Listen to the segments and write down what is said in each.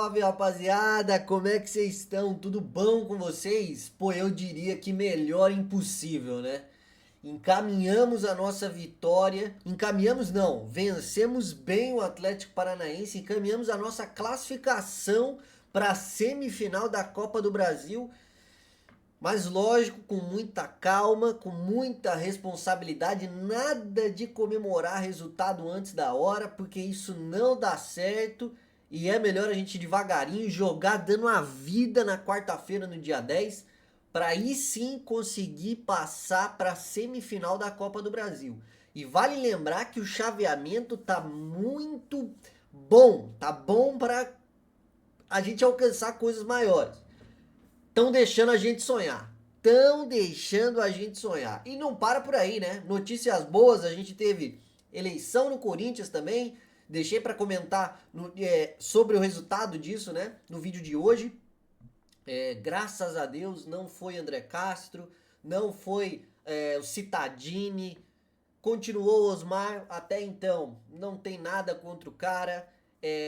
Salve, rapaziada! Como é que vocês estão? Tudo bom com vocês? Pô, eu diria que melhor impossível, né? Encaminhamos a nossa vitória. Encaminhamos não, vencemos bem o Atlético Paranaense, encaminhamos a nossa classificação para a semifinal da Copa do Brasil. Mas lógico, com muita calma, com muita responsabilidade, nada de comemorar resultado antes da hora, porque isso não dá certo e é melhor a gente devagarinho jogar dando a vida na quarta-feira, no dia 10, para aí sim conseguir passar para a semifinal da Copa do Brasil. E vale lembrar que o chaveamento tá muito bom, tá bom para a gente alcançar coisas maiores. Estão deixando a gente sonhar. Estão deixando a gente sonhar. E não para por aí, né? Notícias boas, a gente teve eleição no Corinthians também. Deixei para comentar sobre o resultado disso, né? No vídeo de hoje. Graças a Deus não foi André Castro, não foi o Cittadini, continuou o Osmar. Até então não tem nada contra o cara.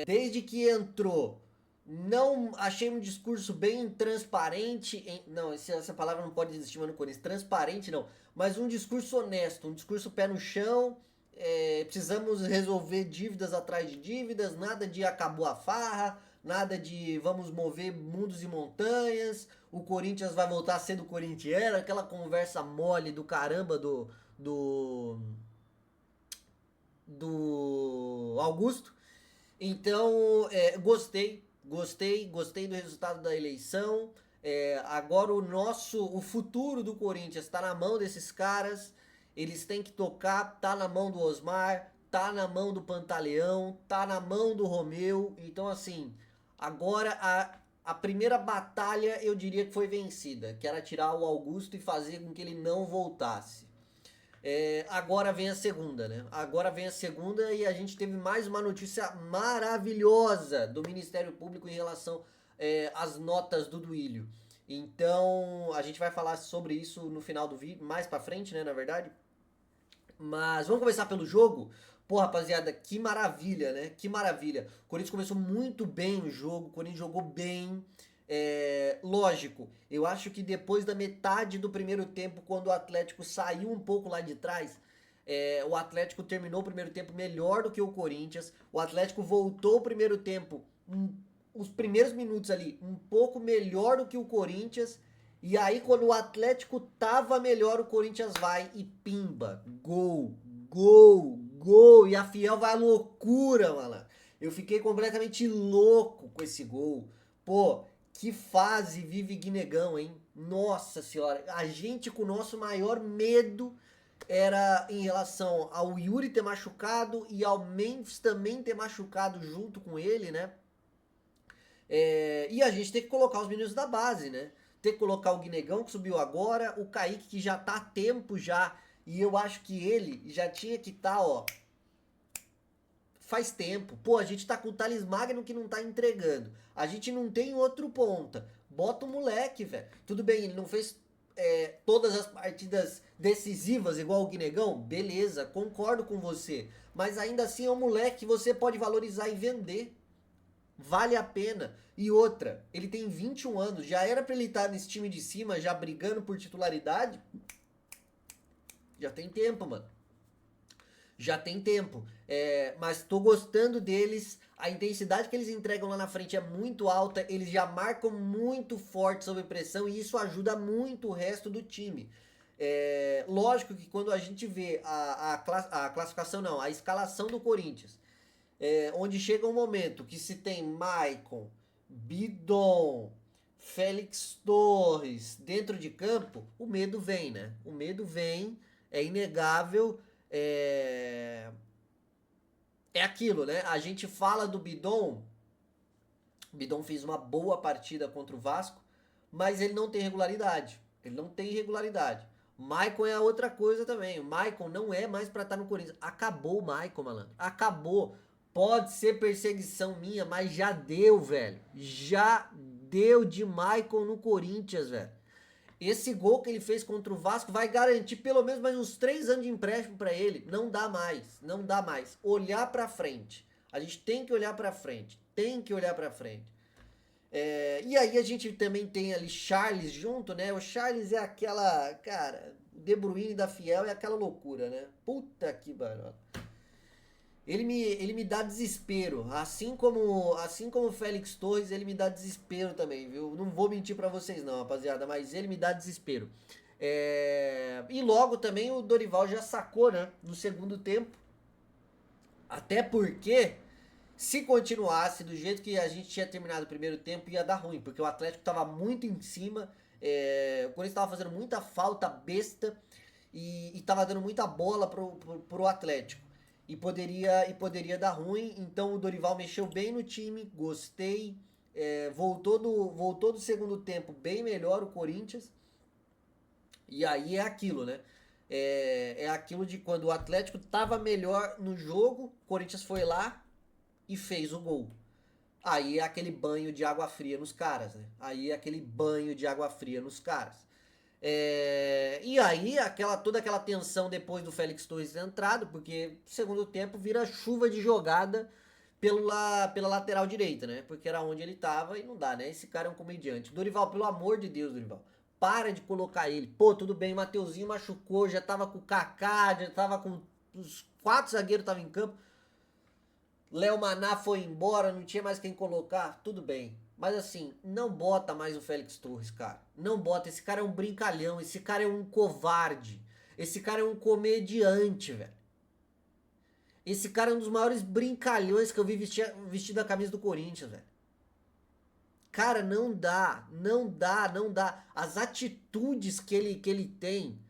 Desde que entrou, não achei um discurso bem transparente. Não, essa palavra não pode existir no Corinthians. Transparente não, mas um discurso honesto, um discurso pé no chão. Precisamos resolver dívidas atrás de dívidas, nada de acabou a farra, nada de vamos mover mundos e montanhas. O Corinthians vai voltar a ser do Corinthians, aquela conversa mole do caramba do, do Augusto. Então, gostei do resultado da eleição. Agora o futuro do Corinthians está na mão desses caras. Eles têm que tocar, tá na mão do Osmar, tá na mão do Pantaleão, tá na mão do Romeu. Então, assim, agora a primeira batalha eu diria que foi vencida, que era tirar o Augusto e fazer com que ele não voltasse. Agora vem a segunda, né? Agora vem a segunda e a gente teve mais uma notícia maravilhosa do Ministério Público em relação às notas do Duílio. Então a gente vai falar sobre isso no final do vídeo, mais pra frente, né? Na verdade. Mas vamos começar pelo jogo. Pô, rapaziada, que maravilha, né? Que maravilha. O Corinthians começou muito bem o jogo, o Corinthians jogou bem. Lógico, eu acho que depois da metade do primeiro tempo, quando o Atlético saiu um pouco lá de trás, o Atlético terminou o primeiro tempo melhor do que o Corinthians. O Atlético voltou o primeiro tempo, os primeiros minutos ali, um pouco melhor do que o Corinthians. E aí, quando o Atlético tava melhor, o Corinthians vai e pimba. Gol, gol, gol. E a Fiel vai à loucura, mano. Eu fiquei completamente louco com esse gol. Pô, que fase vive Guinegão, hein? Nossa senhora, a gente com o nosso maior medo era em relação ao Yuri ter machucado e ao Memphis também ter machucado junto com ele, né? E a gente tem que colocar os meninos da base, né? Tem que colocar o Guinegão que subiu agora, o Kaique que já tá há tempo já, e eu acho que ele já tinha que estar, ó, faz tempo. Pô, a gente tá com o Thales Magno que não tá entregando. A gente não tem outro ponta. Bota o moleque, velho. Tudo bem, ele não fez todas as partidas decisivas igual o Guinegão. Beleza, concordo com você. Mas ainda assim é um moleque que você pode valorizar e vender. Vale a pena. E outra, ele tem 21 anos. Já era pra ele estar nesse time de cima, já brigando por titularidade. Já tem tempo, mano. Já tem tempo. Mas tô gostando deles. A intensidade que eles entregam lá na frente é muito alta. Eles já marcam muito forte sob pressão e isso ajuda muito o resto do time. Lógico que quando a gente vê a classificação, não, a escalação do Corinthians, onde chega um momento que se tem Maicon, Bidon, Félix Torres dentro de campo, o medo vem, né? O medo vem, é inegável. É aquilo, né? A gente fala do Bidon. O Bidon fez uma boa partida contra o Vasco, mas ele não tem regularidade. Ele não tem regularidade. Maicon é a outra coisa também. O Maicon não é mais pra estar no Corinthians. Acabou o Maicon, malandro. Acabou. Pode ser perseguição minha, mas já deu, velho. Já deu de Maicon no Corinthians, velho. Esse gol que ele fez contra o Vasco vai garantir pelo menos mais uns 3 anos de empréstimo para ele. Não dá mais, não dá mais. Olhar para frente. A gente tem que olhar para frente, tem que olhar para frente. E aí a gente também tem ali Charles junto, né? O Charles é aquela, cara, o De Bruyne da Fiel é aquela loucura, né? Puta que barulho. Ele me dá desespero, assim como o Félix Torres, ele me dá desespero também, viu? Não vou mentir pra vocês não, rapaziada, mas ele me dá desespero. E logo também o Dorival já sacou, né? No segundo tempo. Até porque se continuasse do jeito que a gente tinha terminado o primeiro tempo, ia dar ruim, porque o Atlético estava muito em cima, o Corinthians estava fazendo muita falta besta e estava dando muita bola pro Atlético. E poderia dar ruim, então o Dorival mexeu bem no time, gostei. Voltou do segundo tempo bem melhor o Corinthians. E aí é aquilo, né? É aquilo de quando o Atlético estava melhor no jogo, o Corinthians foi lá e fez o gol. Aí é aquele banho de água fria nos caras, né? Aí é aquele banho de água fria nos caras. E aí toda aquela tensão depois do Félix Torres ter entrado, porque segundo tempo vira chuva de jogada pela lateral direita, né? Porque era onde ele tava e não dá, né? Esse cara é um comediante. Dorival, pelo amor de Deus, Dorival. Para de colocar ele. Pô, tudo bem, Mateuzinho machucou, já tava com o Kaká, já tava com os 4 zagueiros tava em campo. Léo Maná foi embora, não tinha mais quem colocar, tudo bem. Mas assim, não bota mais o Félix Torres, cara. Não bota, esse cara é um brincalhão, esse cara é um covarde. Esse cara é um comediante, velho. Esse cara é um dos maiores brincalhões que eu vi vestido a camisa do Corinthians, velho. Cara, não dá, não dá, não dá. As atitudes que ele tem,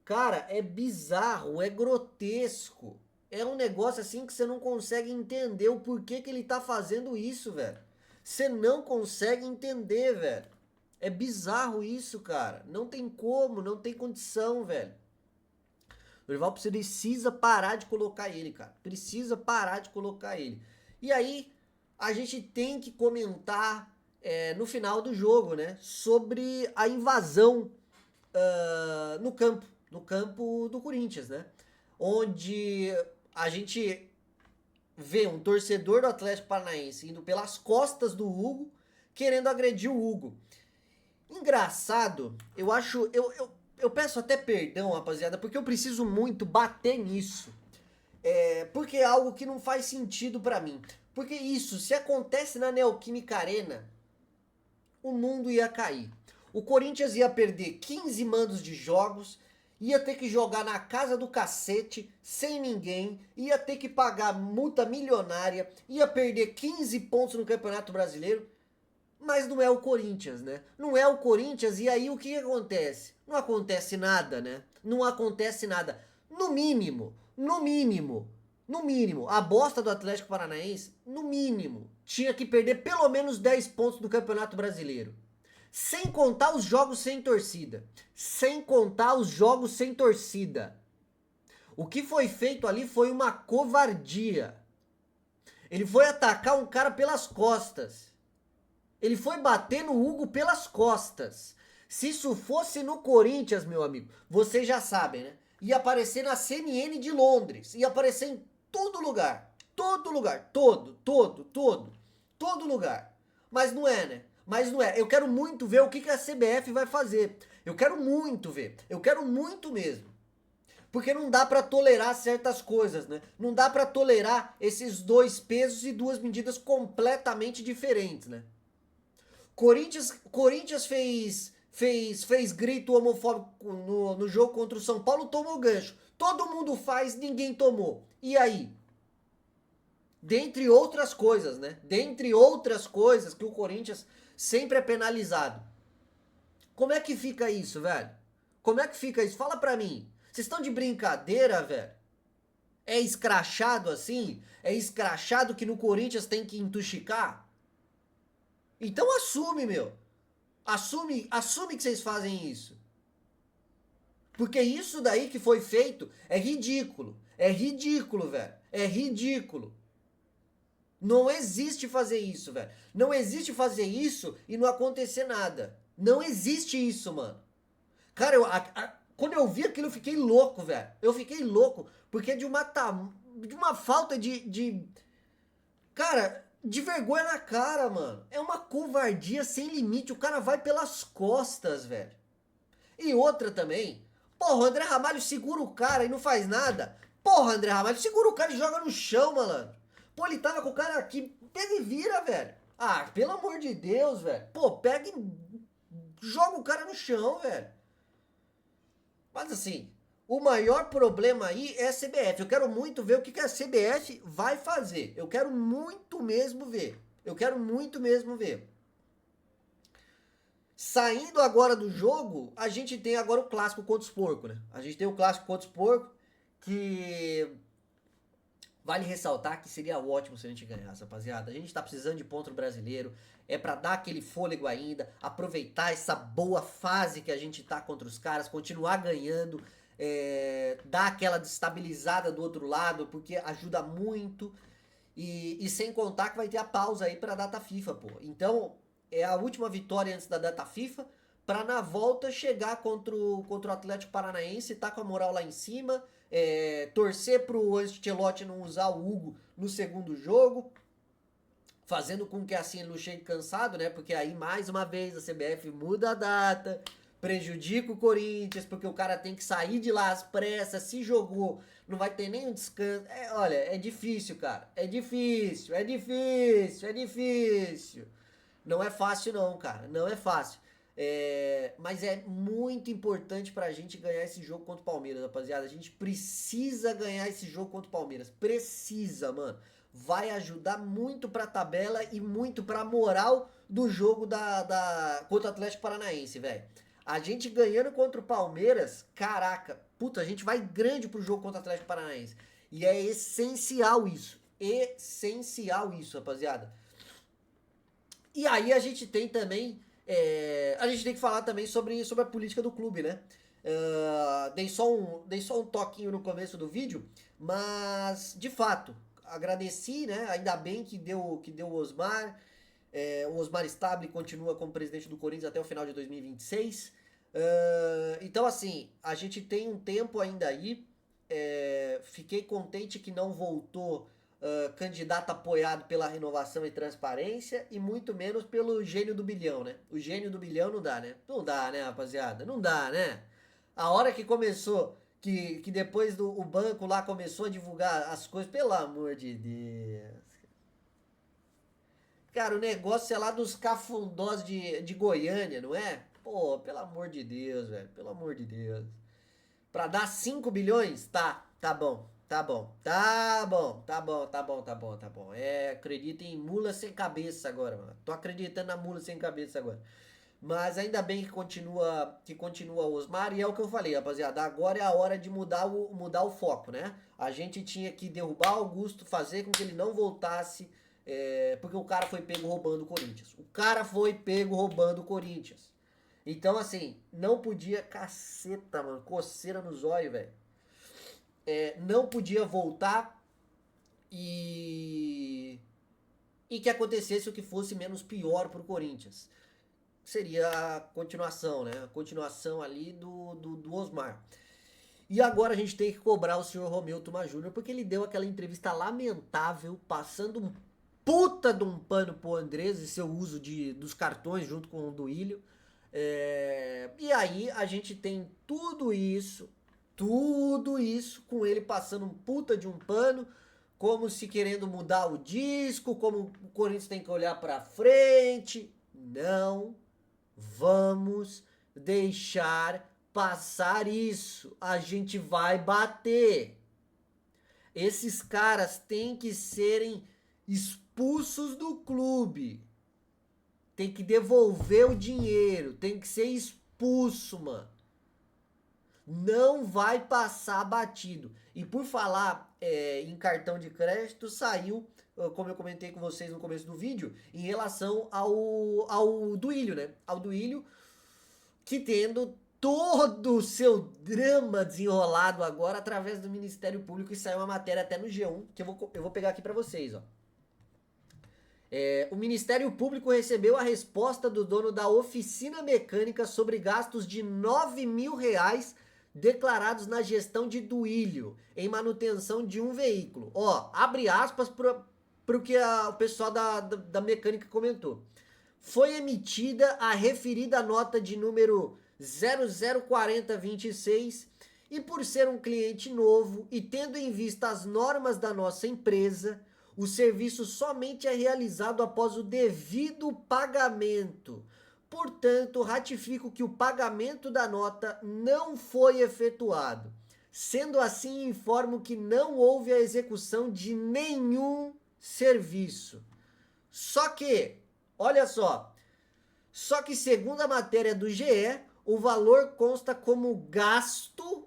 cara, é bizarro, é grotesco. É um negócio assim que você não consegue entender o porquê que ele tá fazendo isso, velho. Você não consegue entender, velho. É bizarro isso, cara. Não tem como, não tem condição, velho. O Dorival precisa parar de colocar ele, cara. Precisa parar de colocar ele. E aí, a gente tem que comentar no final do jogo, né? Sobre a invasão no campo do Corinthians, né? Onde a gente vê um torcedor do Atlético Paranaense indo pelas costas do Hugo, querendo agredir o Hugo. Engraçado, eu acho. Eu peço até perdão, rapaziada, porque eu preciso muito bater nisso. Porque é algo que não faz sentido pra mim. Porque isso, se acontece na Neoquímica Arena, o mundo ia cair. O Corinthians ia perder 15 mandos de jogos, ia ter que jogar na casa do cacete, sem ninguém, ia ter que pagar multa milionária, ia perder 15 pontos no Campeonato Brasileiro. Mas não é o Corinthians, né? Não é o Corinthians, e aí o que acontece? Não acontece nada, né? Não acontece nada. No mínimo, no mínimo, no mínimo, a bosta do Atlético Paranaense, no mínimo, tinha que perder pelo menos 10 pontos no Campeonato Brasileiro. Sem contar os jogos sem torcida. Sem contar os jogos sem torcida. O que foi feito ali foi uma covardia. Ele foi atacar um cara pelas costas. Ele foi bater no Hugo pelas costas. Se isso fosse no Corinthians, meu amigo, vocês já sabem, né? Ia aparecer na CNN de Londres. Ia aparecer em todo lugar. Todo lugar. Todo lugar. Mas não é, né? Mas não é. Eu quero muito ver o que a CBF vai fazer. Eu quero muito ver. Eu quero muito mesmo. Porque não dá pra tolerar certas coisas, né? Não dá pra tolerar esses dois pesos e duas medidas completamente diferentes, né? Corinthians fez grito homofóbico no jogo contra o São Paulo, tomou gancho. Todo mundo faz, ninguém tomou. E aí? Dentre outras coisas, né? Dentre outras coisas que o Corinthians sempre é penalizado. Como é que fica isso, velho? Como é que fica isso? Fala pra mim. Vocês estão de brincadeira, velho? É escrachado assim? É escrachado que no Corinthians tem que entuxicar? Então assume, meu. Assume que vocês fazem isso. Porque isso daí que foi feito é ridículo. É ridículo, velho. É ridículo. Não existe fazer isso, velho. Não existe fazer isso e não acontecer nada. Não existe isso, mano. Cara, quando eu vi aquilo eu fiquei louco, velho. Eu fiquei louco. Porque de uma falta de... Cara, de vergonha na cara, mano. É uma covardia sem limite. O cara vai pelas costas, velho. E outra também. Porra, o André Ramalho segura o cara e não faz nada. Porra, André Ramalho, segura o cara e joga no chão, malandro. Pô, ele tava com o cara aqui. Pega e vira, velho. Ah, pelo amor de Deus, velho. Pô, pega e joga o cara no chão, velho. Mas assim, o maior problema aí é a CBF. Eu quero muito ver o que a CBF vai fazer. Eu quero muito mesmo ver. Eu quero muito mesmo ver. Saindo agora do jogo, a gente tem agora o clássico contra os porcos, né? A gente tem o clássico contra os porcos, que vale ressaltar que seria ótimo se a gente ganhasse, rapaziada. A gente tá precisando de ponto no brasileiro, é pra dar aquele fôlego ainda, aproveitar essa boa fase que a gente tá contra os caras, continuar ganhando, dar aquela destabilizada do outro lado, porque ajuda muito. E sem contar que vai ter a pausa aí pra data FIFA, pô. Então, é a última vitória antes da data FIFA, pra na volta chegar contra o Atlético Paranaense, tá com a moral lá em cima, torcer pro Ancelotti não usar o Hugo no segundo jogo, fazendo com que assim ele não chegue cansado, né? Porque aí, mais uma vez, a CBF muda a data, prejudica o Corinthians, porque o cara tem que sair de lá às pressas, se jogou, não vai ter nenhum descanso. Olha, é difícil, cara. É difícil, é difícil, é difícil. Não é fácil não, cara. Não é fácil. Mas é muito importante pra gente ganhar esse jogo contra o Palmeiras, rapaziada. A gente precisa ganhar esse jogo contra o Palmeiras. Precisa, mano. Vai ajudar muito pra tabela e muito pra moral do jogo contra o Atlético Paranaense, velho. A gente ganhando contra o Palmeiras, caraca, puta, a gente vai grande pro jogo contra o Atlético Paranaense. E é essencial isso. Essencial isso, rapaziada. E aí a gente tem também. A gente tem que falar também sobre a política do clube, né? Dei só um toquinho no começo do vídeo, mas de fato, agradeci, né? Ainda bem que deu o Osmar. O Osmar Stabile continua como presidente do Corinthians até o final de 2026. Então, assim, a gente tem um tempo ainda aí. Fiquei contente que não voltou candidato apoiado pela renovação e transparência e muito menos pelo gênio do bilhão, né? O gênio do bilhão não dá, né? Não dá, né, rapaziada? Não dá, né? A hora que começou, que depois o banco lá começou a divulgar as coisas, pelo amor de Deus. Cara, o negócio é lá dos cafundós de Goiânia, não é? Pô, pelo amor de Deus, velho. Pelo amor de Deus. Pra dar 5 bilhões? Tá bom. Tá bom, tá bom, tá bom, tá bom, tá bom, tá bom. Acredito em mula sem cabeça agora, mano. Tô acreditando na mula sem cabeça agora. Mas ainda bem que continua o Osmar. E é o que eu falei, rapaziada. Agora é a hora de mudar o foco, né? A gente tinha que derrubar Augusto, fazer com que ele não voltasse. Porque o cara foi pego roubando o Corinthians. O cara foi pego roubando o Corinthians. Então, assim, não podia. Caceta, mano. Coceira nos olhos, velho. Não podia voltar e que acontecesse o que fosse menos pior pro Corinthians. Seria a continuação, né? A continuação ali do Osmar. E agora a gente tem que cobrar o senhor Romeu Tuma Júnior, porque ele deu aquela entrevista lamentável, passando um puta de um pano pro Andrés e seu uso dos cartões junto com o Duílio. E aí a gente tem tudo isso com ele passando um puta de um pano, como se querendo mudar o disco, como o Corinthians tem que olhar pra frente. Não vamos deixar passar isso. A gente vai bater. Esses caras têm que serem expulsos do clube. Tem que devolver o dinheiro. Tem que ser expulso, mano. Não vai passar batido. E por falar em cartão de crédito, saiu, como eu comentei com vocês no começo do vídeo, em relação ao Duílio, né? Ao Duílio, que tendo todo o seu drama desenrolado agora através do Ministério Público, e saiu uma matéria até no G1, que eu vou pegar aqui pra vocês, ó. O Ministério Público recebeu a resposta do dono da oficina mecânica sobre gastos de R$ 9.000 declarados na gestão de Duílio em manutenção de um veículo. Ó, abre aspas para o que o pessoal da mecânica comentou. Foi emitida a referida nota de número 004026 e por ser um cliente novo e tendo em vista as normas da nossa empresa, o serviço somente é realizado após o devido pagamento. Portanto, ratifico que o pagamento da nota não foi efetuado. Sendo assim, informo que não houve a execução de nenhum serviço. Só que, olha só, segundo a matéria do GE, o valor consta como gasto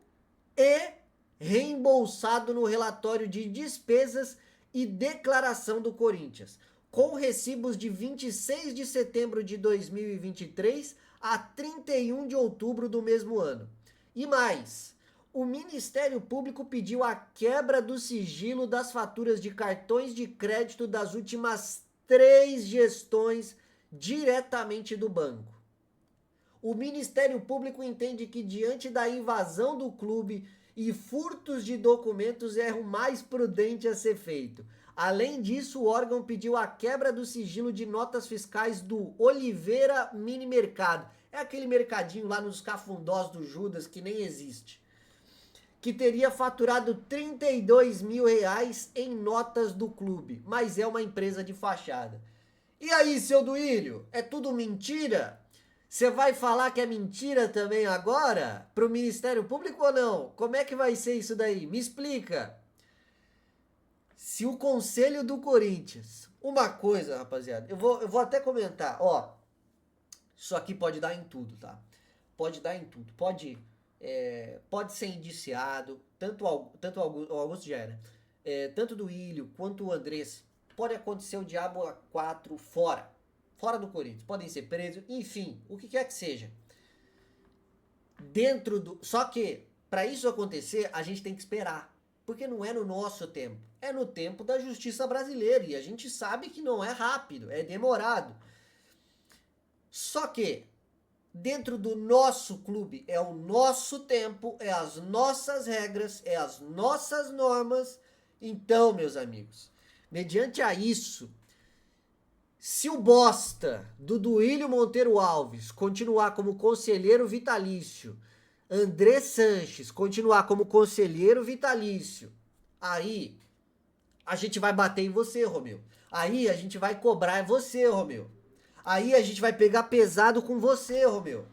e reembolsado no relatório de despesas e declaração do Corinthians, com recibos de 26 de setembro de 2023 a 31 de outubro do mesmo ano. E mais, o Ministério Público pediu a quebra do sigilo das faturas de cartões de crédito das últimas 3 gestões diretamente do banco. O Ministério Público entende que, diante da invasão do clube e furtos de documentos, é o mais prudente a ser feito. Além disso, o órgão pediu a quebra do sigilo de notas fiscais do Oliveira Mini Mercado. É aquele mercadinho lá nos cafundós do Judas que nem existe. Que teria faturado 32 mil reais em notas do clube, mas é uma empresa de fachada. E aí, seu Duílio, é tudo mentira? Você vai falar que é mentira também agora? Pro Ministério Público ou não? Como é que vai ser isso daí? Me explica. Se o Conselho do Corinthians... Uma coisa, rapaziada, eu vou até comentar, ó. Isso aqui pode dar em tudo, tá? Pode dar em tudo. Pode ser indiciado, tanto o Augusto já era, tanto do Ilho quanto o Andrés. Pode acontecer o diabo a 4 fora do Corinthians, podem ser presos, enfim, o que quer que seja. Só que, para isso acontecer, a gente tem que esperar, porque não é no nosso tempo, é no tempo da justiça brasileira, e a gente sabe que não é rápido, é demorado. Só que, dentro do nosso clube, é o nosso tempo, é as nossas regras, é as nossas normas. Então, meus amigos, mediante a isso, se o bosta do Duílio Monteiro Alves continuar como conselheiro vitalício, André Sanches continuar como conselheiro vitalício, aí a gente vai bater em você, Romeu. Aí a gente vai cobrar você, Romeu. Aí a gente vai pegar pesado com você, Romeu.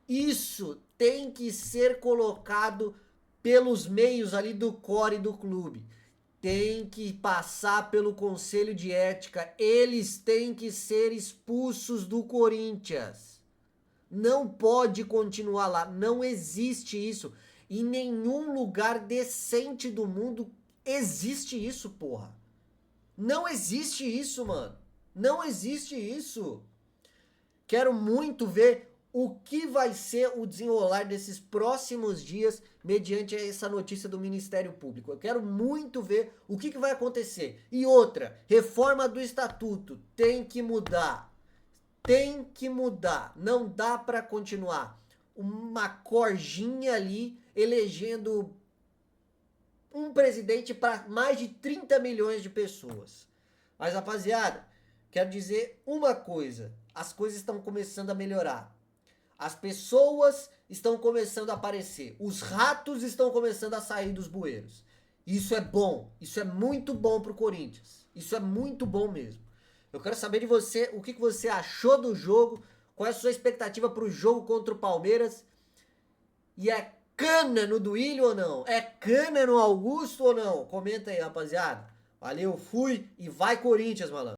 Isso tem que ser colocado pelos meios ali do core do clube. Tem que passar pelo Conselho de Ética. Eles têm que ser expulsos do Corinthians. Não pode continuar lá. Não existe isso. Em nenhum lugar decente do mundo existe isso, porra. Não existe isso, mano. Não existe isso. Quero muito ver o que vai ser o desenrolar desses próximos dias mediante essa notícia do Ministério Público. Eu quero muito ver o que vai acontecer. E outra, reforma do estatuto. Tem que mudar. Tem que mudar. Não dá para continuar uma corjinha ali elegendo um presidente para mais de 30 milhões de pessoas. Mas, rapaziada, quero dizer uma coisa. As coisas estão começando a melhorar. As pessoas estão começando a aparecer. Os ratos estão começando a sair dos bueiros. Isso é bom. Isso é muito bom pro Corinthians. Isso é muito bom mesmo. Eu quero saber de você o que você achou do jogo. Qual é a sua expectativa pro jogo contra o Palmeiras. E é cana no Duílio ou não? É cana no Augusto ou não? Comenta aí, rapaziada. Valeu, fui e vai Corinthians, malandro.